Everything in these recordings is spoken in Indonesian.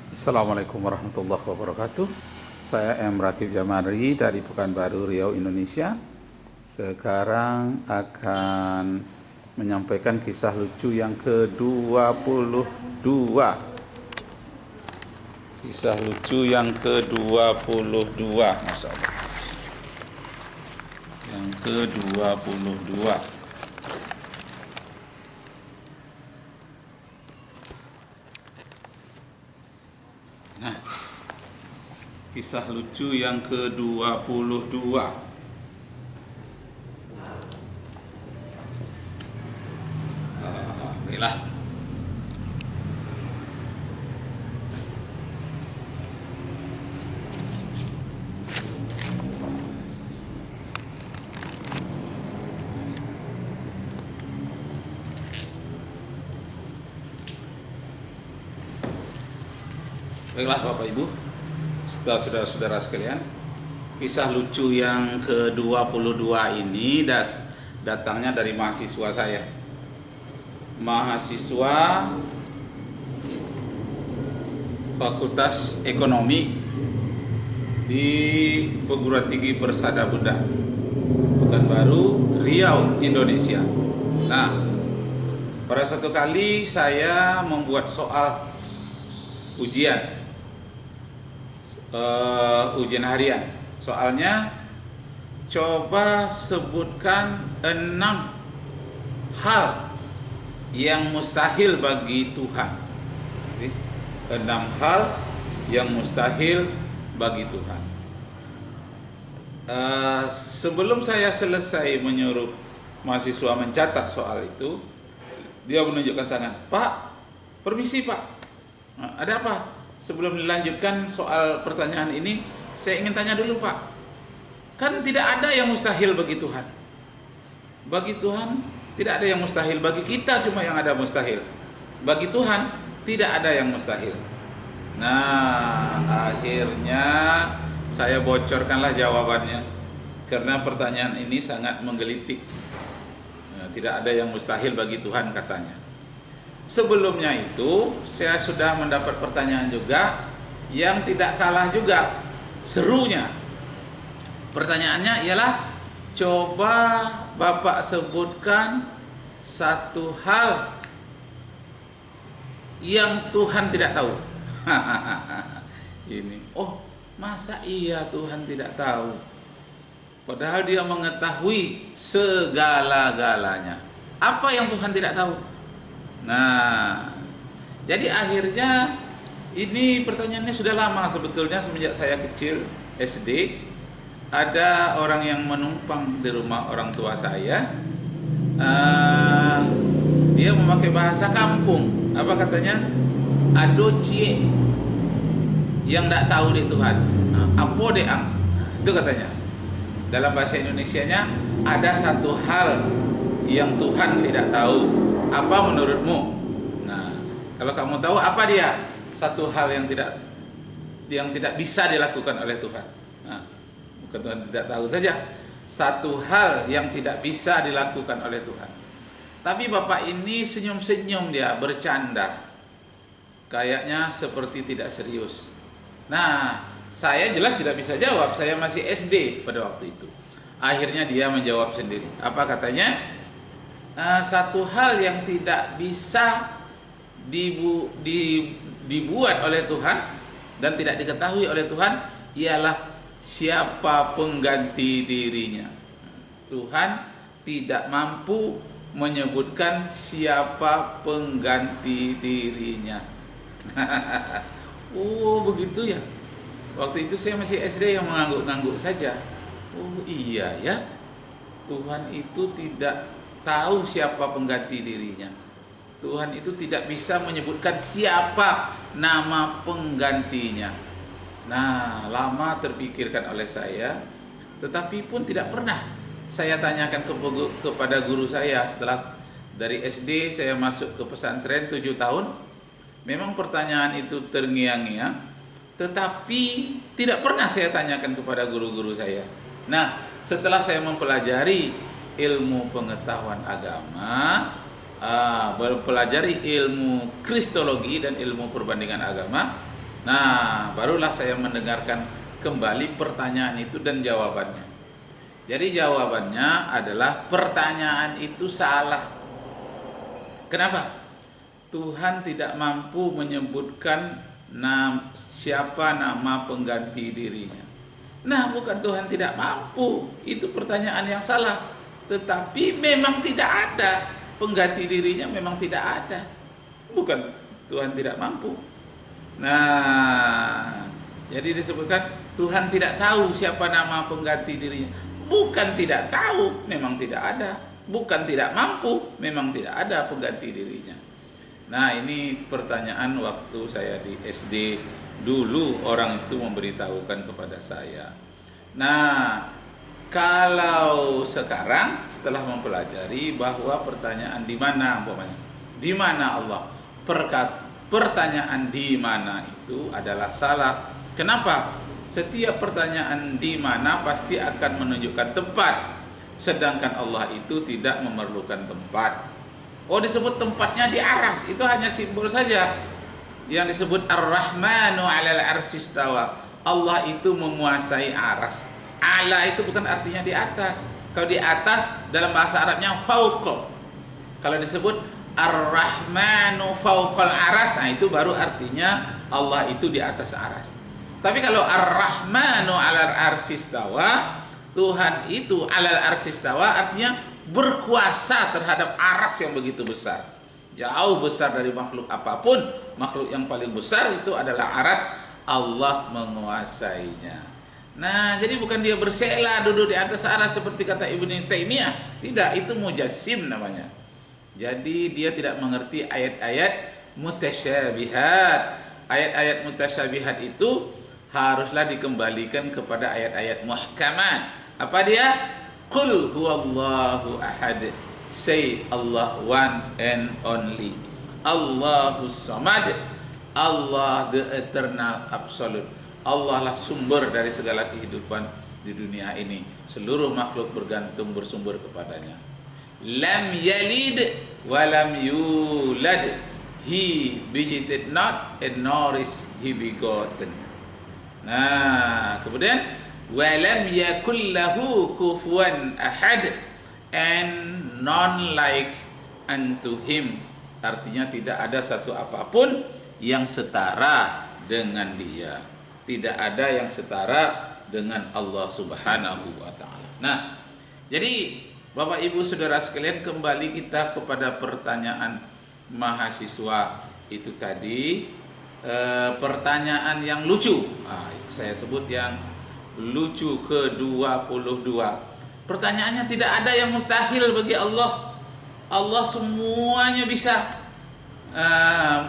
Assalamualaikum warahmatullahi wabarakatuh. Saya M. Ratib Jamari dari Pekanbaru, Riau, Indonesia. Sekarang akan menyampaikan kisah lucu yang ke-22. Kisah lucu yang ke-22, Masya Allah. Yang ke-22. Nah, kisah lucu yang ke-22. Baiklah. Baiklah Bapak Ibu, saudara-saudara sekalian, kisah lucu yang ke-22 ini datangnya dari mahasiswa saya. Mahasiswa Fakultas Ekonomi di Perguruan Tinggi Persada Buddha, Pekanbaru, Riau, Indonesia. Nah, pada satu kali saya membuat soal ujian harian. Soalnya, coba sebutkan 6 hal yang mustahil bagi Tuhan. Jadi, 6 hal yang mustahil bagi Tuhan. Sebelum saya selesai menyuruh mahasiswa mencatat soal itu, dia menunjukkan tangan. Pak, permisi Pak, ada apa? Sebelum dilanjutkan soal pertanyaan ini, saya ingin tanya dulu Pak. Kan tidak ada yang mustahil bagi Tuhan. Bagi Tuhan tidak ada yang mustahil. Bagi kita cuma yang ada mustahil. Bagi Tuhan tidak ada yang mustahil. Nah, akhirnya saya bocorkanlah jawabannya. Karena pertanyaan ini sangat menggelitik. Tidak ada yang mustahil bagi Tuhan katanya. Sebelumnya itu saya sudah mendapat pertanyaan juga yang tidak kalah juga serunya. Pertanyaannya ialah, coba Bapak sebutkan satu hal yang Tuhan tidak tahu. Ini, oh masa iya Tuhan tidak tahu? Padahal dia mengetahui segala-galanya. Apa yang Tuhan tidak tahu? Nah, jadi akhirnya ini pertanyaannya sudah lama sebetulnya, semenjak saya kecil SD. Ada orang yang menumpang di rumah orang tua saya. Dia memakai bahasa kampung. Apa katanya? Ado cie yang tidak tahu di Tuhan. Apo deang. Itu katanya. Dalam bahasa Indonesianya, ada satu hal yang Tuhan tidak tahu. Apa menurutmu? Nah, kalau kamu tahu, apa dia? Satu hal yang tidak bisa dilakukan oleh Tuhan. Nah, bukan Tuhan tidak tahu saja, satu hal yang tidak bisa dilakukan oleh Tuhan. Tapi Bapak ini senyum-senyum, dia bercanda, kayaknya seperti tidak serius. Nah, saya jelas tidak bisa jawab, saya masih SD pada waktu itu. Akhirnya dia menjawab sendiri. Apa katanya? Satu hal yang tidak bisa dibuat oleh Tuhan dan tidak diketahui oleh Tuhan ialah siapa pengganti dirinya. Tuhan tidak mampu menyebutkan siapa pengganti dirinya. Oh begitu ya. Waktu itu saya masih SD yang mengangguk-angguk saja. Oh iya ya, Tuhan itu tidak tahu siapa pengganti dirinya. Tuhan itu tidak bisa menyebutkan siapa nama penggantinya. Nah, lama terpikirkan oleh saya, tetapi pun tidak pernah saya tanyakan kepada guru saya. Setelah dari SD saya masuk ke pesantren 7 tahun. Memang pertanyaan itu terngiang-ngiang, tetapi tidak pernah saya tanyakan kepada guru-guru saya. Nah, setelah saya mempelajari ilmu pengetahuan agama, mempelajari ilmu kristologi dan ilmu perbandingan agama, Nah, barulah saya mendengarkan kembali pertanyaan itu dan jawabannya. Jadi jawabannya adalah pertanyaan itu salah. Kenapa? Tuhan tidak mampu menyebutkan siapa nama pengganti dirinya. Nah, bukan Tuhan tidak mampu, itu pertanyaan yang salah. Tetapi memang tidak ada pengganti dirinya, memang tidak ada. Bukan Tuhan tidak mampu. Nah, jadi disebutkan Tuhan tidak tahu siapa nama pengganti dirinya. Bukan tidak tahu, memang tidak ada. Bukan tidak mampu, memang tidak ada pengganti dirinya. Nah, ini pertanyaan waktu saya di SD dulu orang itu memberitahukan kepada saya. Nah, kalau sekarang setelah mempelajari bahwa pertanyaan di mana umpamanya, di mana Allah, pertanyaan di mana itu adalah salah. Kenapa? Setiap pertanyaan di mana pasti akan menunjukkan tempat, sedangkan Allah itu tidak memerlukan tempat. Oh, disebut tempatnya di aras, itu hanya simbol saja. Yang disebut Ar-Rahmanu 'alal arsy istawa. Allah itu menguasai aras. Ala itu bukan artinya di atas. Kalau di atas dalam bahasa Arabnya fauqa. Kalau disebut Ar-Rahmanu fauqal aras, nah itu baru artinya Allah itu di atas aras. Tapi kalau Ar-Rahmanu 'alal arsy istawa, Tuhan itu 'alal arsy istawa artinya berkuasa terhadap aras yang begitu besar. Jauh besar dari makhluk apapun. Makhluk yang paling besar itu adalah aras. Allah menguasainya. Nah, jadi bukan dia bersela duduk di atas aras seperti kata Ibnu Taimiyah. Tidak, itu mujassim namanya. Jadi dia tidak mengerti ayat-ayat mutasyabihat. Ayat-ayat mutasyabihat itu haruslah dikembalikan kepada ayat-ayat muhkamat. Apa dia? Qul huwallahu ahad. Say Allah one and only. Allahus samad. Allah the eternal absolute. Allah lah sumber dari segala kehidupan di dunia ini. Seluruh makhluk bergantung bersumber kepadanya. Lam yalid wa lam yulad. He begetted not and nor is he begotten. Nah, kemudian walam yakul lahu kufuwan ahad, and none like unto him. Artinya tidak ada satu apapun yang setara dengan dia. Tidak ada yang setara dengan Allah Subhanahu wa taala. Nah, jadi Bapak Ibu Saudara sekalian, kembali kita kepada pertanyaan mahasiswa itu tadi, pertanyaan yang lucu. Nah, saya sebut yang lucu ke-22. Pertanyaannya tidak ada yang mustahil bagi Allah. Allah semuanya bisa.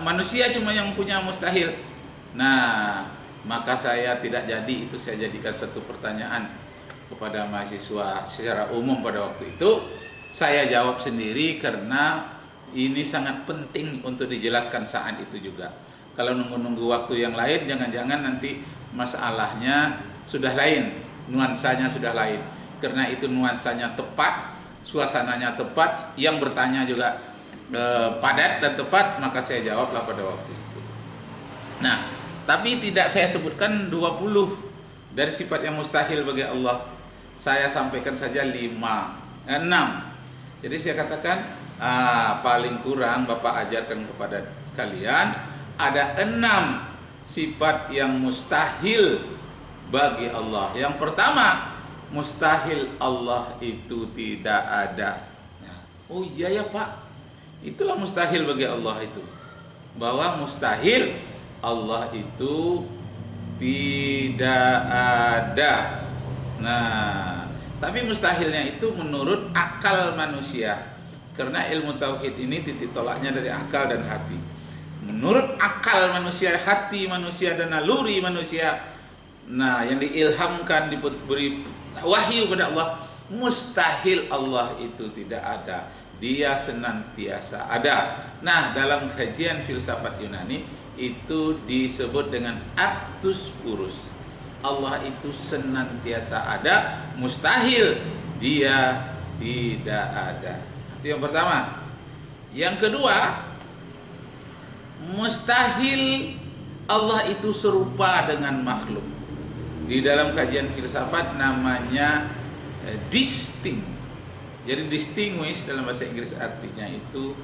Manusia cuma yang punya mustahil. Nah, maka saya tidak jadi itu, saya jadikan satu pertanyaan kepada mahasiswa secara umum pada waktu itu. Saya jawab sendiri karena ini sangat penting untuk dijelaskan saat itu juga. Kalau nunggu-nunggu waktu yang lain, jangan-jangan nanti masalahnya sudah lain, nuansanya sudah lain. Karena itu nuansanya tepat, suasananya tepat, yang bertanya juga padat dan tepat, maka saya jawablah pada waktu itu. Nah, tapi tidak saya sebutkan 20 dari sifat yang mustahil bagi Allah. Saya sampaikan saja 6. Jadi saya katakan paling kurang Bapak ajarkan kepada kalian ada 6 sifat yang mustahil bagi Allah. Yang pertama, mustahil Allah itu tidak ada. Oh iya ya Pak, itulah mustahil bagi Allah itu, bahwa mustahil Allah itu tidak ada. Nah, tapi mustahilnya itu menurut akal manusia. Karena ilmu tauhid ini titik tolaknya dari akal dan hati. Menurut akal manusia, hati manusia dan naluri manusia, nah yang diilhamkan, diberi wahyu pada Allah, mustahil Allah itu tidak ada. Dia senantiasa ada. Nah, dalam kajian filsafat Yunani itu disebut dengan actus purus. Allah itu senantiasa ada, mustahil dia tidak ada. Itu yang pertama. Yang kedua, mustahil Allah itu serupa dengan makhluk. Di dalam kajian filsafat namanya distinct. Jadi distinguish dalam bahasa Inggris artinya itu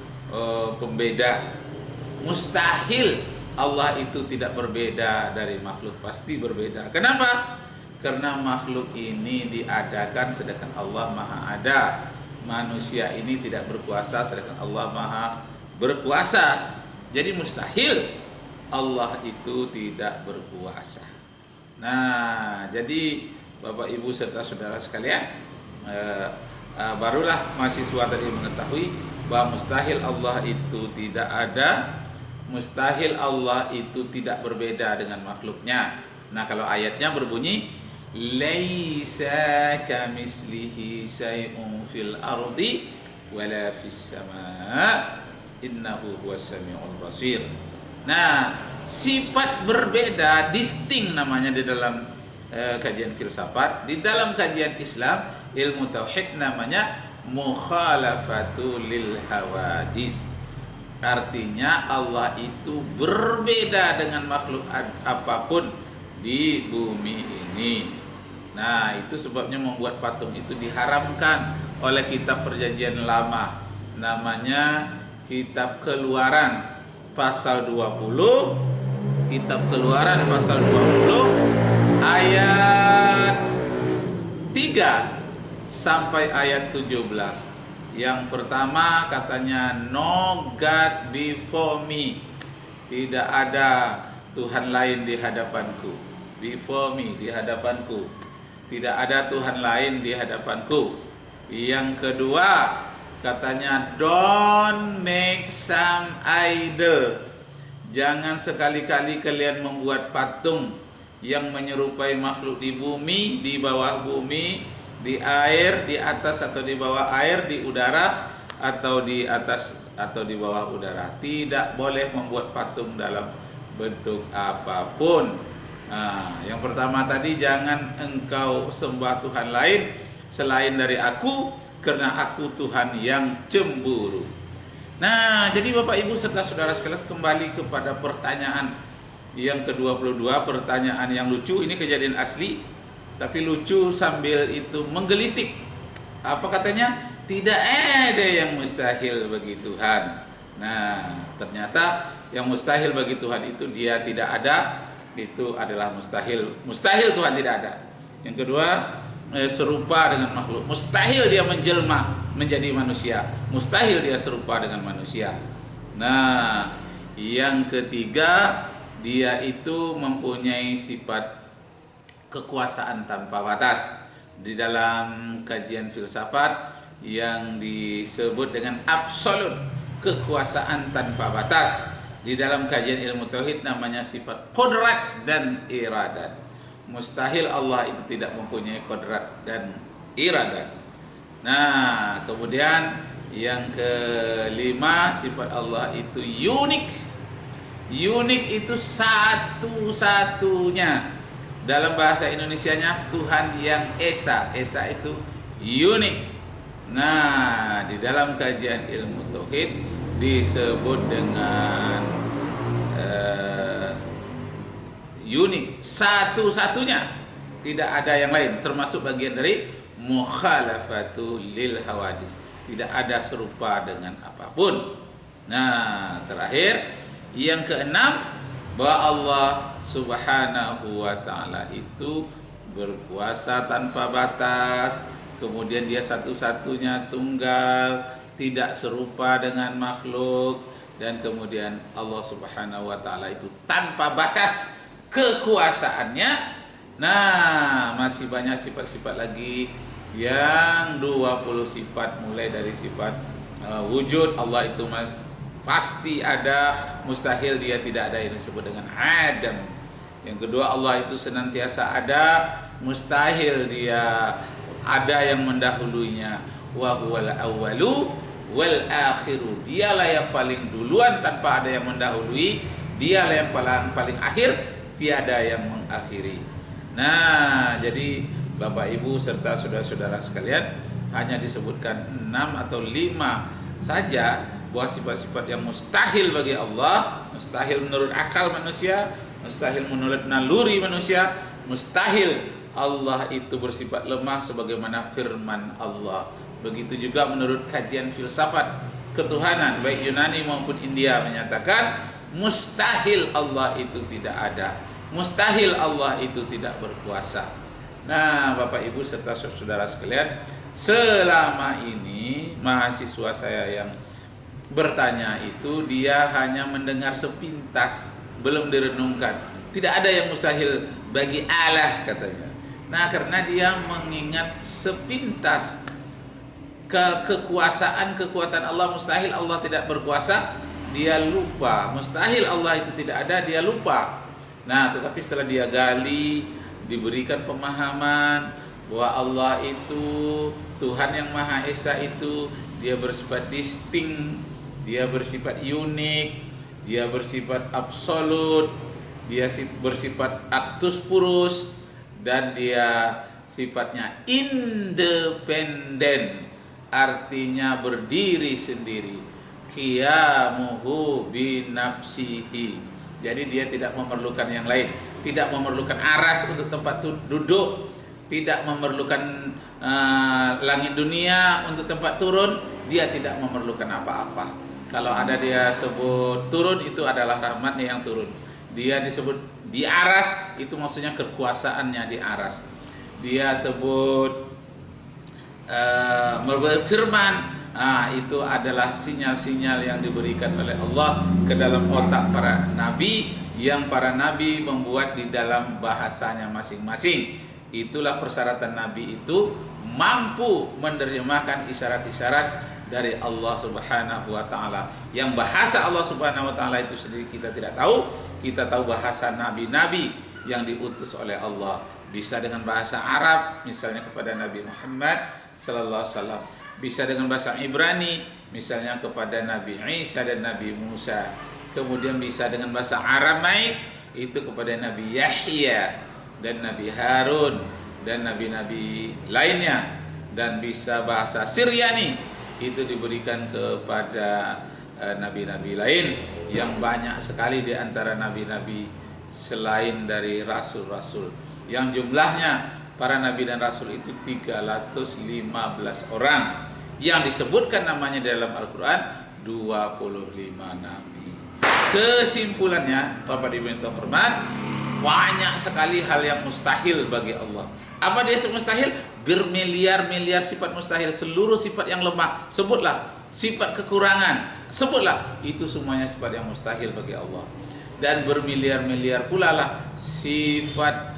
pembeda. Mustahil Allah itu tidak berbeda dari makhluk, pasti berbeda. Kenapa? Karena makhluk ini diadakan sedangkan Allah Maha ada. Manusia ini tidak berkuasa sedangkan Allah Maha berkuasa. Jadi mustahil Allah itu tidak berkuasa. Nah, jadi Bapak Ibu serta saudara sekalian, barulah mahasiswa tadi mengetahui bahwa mustahil Allah itu tidak ada, mustahil Allah itu tidak berbeda dengan makhluknya. Nah, kalau ayatnya berbunyi laisa kamislihi syai'un fil ardi wala fis sama' innahu huwas samiul basir. Nah, sifat berbeda, distinct namanya di dalam kajian filsafat. Di dalam kajian Islam, ilmu tauhid namanya mukhalafatu lil hawadis. Artinya Allah itu berbeda dengan makhluk apapun di bumi ini. Nah, itu sebabnya membuat patung itu diharamkan oleh kitab perjanjian lama. Namanya kitab Keluaran pasal 20, kitab Keluaran pasal 20 ayat 3 sampai ayat 17. Yang pertama katanya no God before me. Tidak ada Tuhan lain di hadapanku. Before me, di hadapanku. Tidak ada Tuhan lain di hadapanku. Yang kedua katanya don't make some idol. Jangan sekali-kali kalian membuat patung yang menyerupai makhluk di bumi, di bawah bumi, di air, di atas atau di bawah air, di udara atau di atas atau di bawah udara. Tidak boleh membuat patung dalam bentuk apapun. Nah, yang pertama tadi, jangan engkau sembah Tuhan lain selain dari aku, karena aku Tuhan yang cemburu. Nah, jadi Bapak Ibu serta saudara sekalian, kembali kepada pertanyaan yang ke-22, pertanyaan yang lucu. Ini kejadian asli, tapi lucu sambil itu menggelitik. Apa katanya? Tidak ada yang mustahil bagi Tuhan. Nah, ternyata yang mustahil bagi Tuhan itu dia tidak ada, itu adalah mustahil. Mustahil Tuhan tidak ada. Yang kedua, serupa dengan makhluk. Mustahil dia menjelma menjadi manusia. Mustahil dia serupa dengan manusia. Nah, yang ketiga, dia itu mempunyai sifat kekuasaan tanpa batas. Di dalam kajian filsafat yang disebut dengan absolut, kekuasaan tanpa batas. Di dalam kajian ilmu tauhid namanya sifat qudrat dan iradat. Mustahil Allah itu tidak mempunyai kodrat dan iradat. Nah, kemudian yang kelima, sifat Allah itu unik. Unik itu satu-satunya. Dalam bahasa Indonesianya Tuhan yang esa. Esa itu unik. Nah, di dalam kajian ilmu tauhid disebut dengan unik, satu-satunya, tidak ada yang lain, termasuk bagian dari mukhalafatu lil hawadis, tidak ada serupa dengan apapun. Nah, terakhir yang keenam, bahwa Allah Subhanahu wa ta'ala itu berkuasa tanpa batas, kemudian dia satu-satunya, tunggal, tidak serupa dengan makhluk, dan kemudian Allah Subhanahu wa ta'ala itu tanpa batas kekuasaannya. Nah, masih banyak sifat-sifat lagi, yang 20 sifat, mulai dari sifat wujud. Allah itu pasti ada, mustahil dia tidak ada, yang disebut dengan Adam. Yang kedua, Allah itu senantiasa ada, mustahil dia ada yang mendahulunya. Wa huwal awwalu wal akhiru, dialah yang paling duluan tanpa ada yang mendahului, dialah yang paling akhir, tiada yang mengakhiri. Nah, jadi Bapak Ibu serta saudara-saudara sekalian, hanya disebutkan 6 atau 5 saja bahwa sifat-sifat yang mustahil bagi Allah, mustahil menurut akal manusia, mustahil menurut naluri manusia, mustahil Allah itu bersifat lemah sebagaimana firman Allah. Begitu juga menurut kajian filsafat ketuhanan baik Yunani maupun India menyatakan mustahil Allah itu tidak ada, mustahil Allah itu tidak berkuasa. Nah, Bapak Ibu serta saudara sekalian, selama ini mahasiswa saya yang bertanya itu dia hanya mendengar sepintas, belum direnungkan. Tidak ada yang mustahil bagi Allah katanya. Nah, karena dia mengingat sepintas kekuatan Allah, mustahil Allah tidak berkuasa, dia lupa. Mustahil Allah itu tidak ada, dia lupa. Nah, tetapi setelah dia gali, diberikan pemahaman bahwa Allah itu Tuhan yang Maha Esa itu dia bersifat distinct, dia bersifat unik, dia bersifat absolut, dia bersifat actus purus, dan dia sifatnya independen, artinya berdiri sendiri. Qiyamuhu binafsihi. Jadi dia tidak memerlukan yang lain, tidak memerlukan aras untuk tempat duduk, tidak memerlukan langit dunia untuk tempat turun, dia tidak memerlukan apa-apa. Kalau ada dia sebut turun, itu adalah rahmatnya yang turun. Dia disebut di aras, itu maksudnya kekuasaannya di aras. Dia sebut berfirman, itu adalah sinyal-sinyal yang diberikan oleh Allah ke dalam otak para nabi, yang para nabi membuat di dalam bahasanya masing-masing. Itulah persyaratan nabi itu mampu menerjemahkan isyarat-isyarat dari Allah Subhanahu wa taala. Yang bahasa Allah Subhanahu wa taala itu sendiri kita tidak tahu. Kita tahu bahasa nabi-nabi yang diutus oleh Allah. Bisa dengan bahasa Arab, misalnya kepada Nabi Muhammad sallallahu alaihi wasallam. Bisa dengan bahasa Ibrani, misalnya kepada Nabi Isa dan Nabi Musa. Kemudian bisa dengan bahasa Aramaik, itu kepada Nabi Yahya dan Nabi Harun dan nabi-nabi lainnya. Dan bisa bahasa Syriani, itu diberikan kepada nabi-nabi lain, yang banyak sekali di antara nabi-nabi selain dari rasul-rasul, yang jumlahnya para nabi dan rasul itu 315 orang, yang disebutkan namanya dalam Al-Quran 25 nabi. Kesimpulannya, Bapak Ibu yang terhormat, banyak sekali hal yang mustahil bagi Allah. Apa dia mustahil? Bermiliar-miliar sifat mustahil, seluruh sifat yang lemah sebutlah, sifat kekurangan sebutlah, itu semuanya sifat yang mustahil bagi Allah. Dan bermiliar-miliar pula lah sifat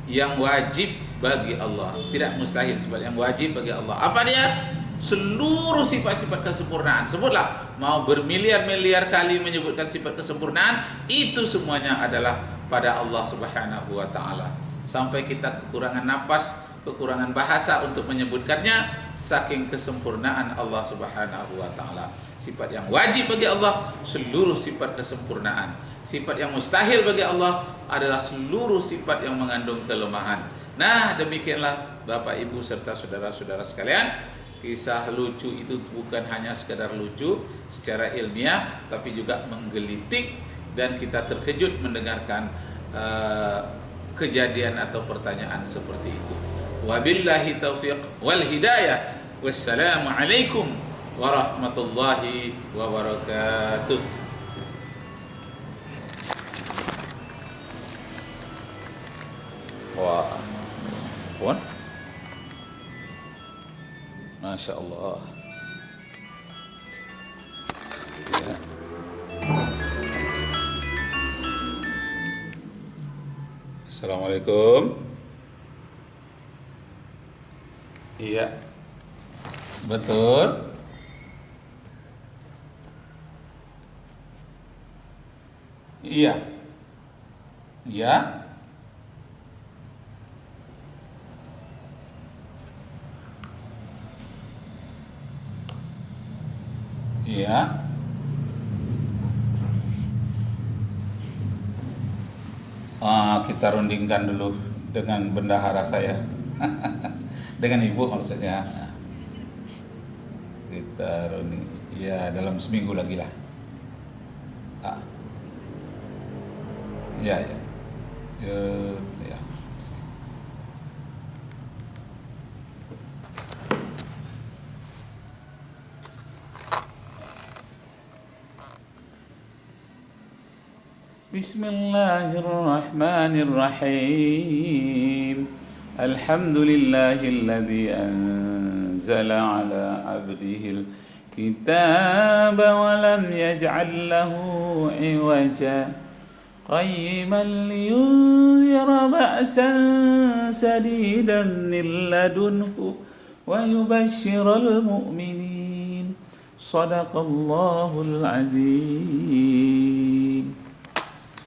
yang wajib bagi Allah, tidak mustahil, sifat yang wajib bagi Allah. Apa dia? Seluruh sifat-sifat kesempurnaan sebutlah, mau bermiliar-miliar kali menyebutkan sifat kesempurnaan, itu semuanya adalah pada Allah Subhanahu wa taala. Sampai kita kekurangan napas, kekurangan bahasa untuk menyebutkannya, saking kesempurnaan Allah Subhanahu wa taala. Sifat yang wajib bagi Allah seluruh sifat kesempurnaan. Sifat yang mustahil bagi Allah adalah seluruh sifat yang mengandung kelemahan. Nah, demikianlah Bapak Ibu serta saudara-saudara sekalian, kisah lucu itu bukan hanya sekedar lucu secara ilmiah, tapi juga menggelitik, dan kita terkejut mendengarkan kejadian atau pertanyaan seperti itu. Wabillahi taufiq wal hidayah. Wassalamualaikum warahmatullahi wabarakatuh. Wah, pun, Masya Allah. Ya. Assalamualaikum. Iya, betul. Iya, iya. Iya. Kita rundingkan dulu dengan bendahara saya. Dengan ibu maksudnya. Kita runding. Ya, dalam seminggu lagi lah. Ya, ya. Ya. Bismillahirrahmanirrahim. Alhamdulillahilladzi anzala ala abdihil kitab wa lam yaj'al lahu 'iwaja qayyiman liyunzira ba'san sadidan min ladunhu wa yubashshiral mu'minin. Shadaqallahul 'azim.